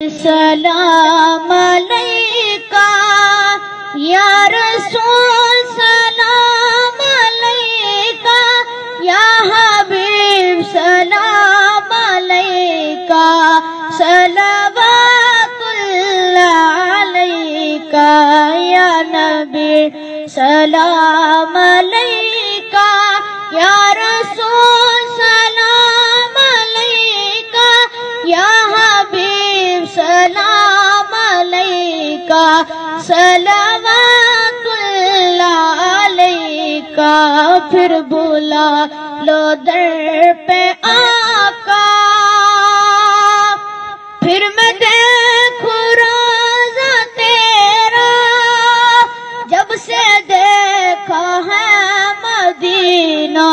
سلام علیکہ یا رسول، سلام علیکہ یا حبیب، سلام علیکہ، صلوات اللہ علیکہ یا نبی، سلام علیکہ یا رسول، سلام علیکہ یا حبیب، سلام علیکہ، صلوات اللہ علیکہ۔ پھر بلا لو در پہ آقا، پھر میں دیکھوں روزہ تیرا، جب سے دیکھا ہے مدینہ،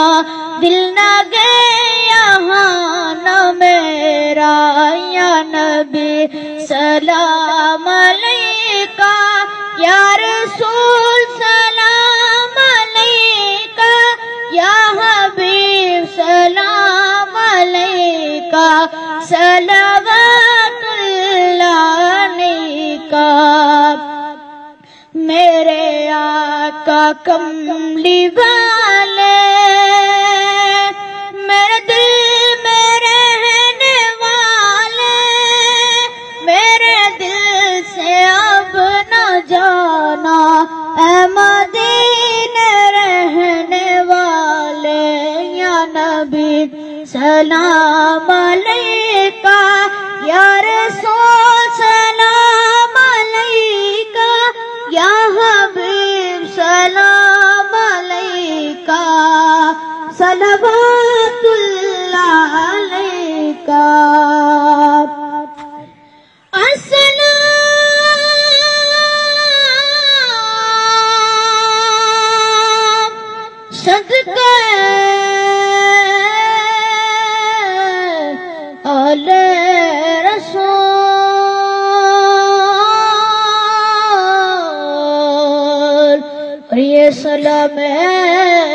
دل نہ گئے یہاں نہ میرا یا نبی، سلام علیکہ یا رسول، سلام علیکہ یا حبیب، سلام علیکہ، صلوات اللہ علیکہ۔ میرے آقا کملی والے میرے دل میں رہنے والے، میرے دل سے اب نہ جانا اے مدینے رہنے والے یا نبی، سلام علیکہ یا رسول، سلام علیکہ یا حبیب، سلام علیکہ، صلوات اللہ علیکہ۔ صدقہ آل رسول، اور یہ سلام ہے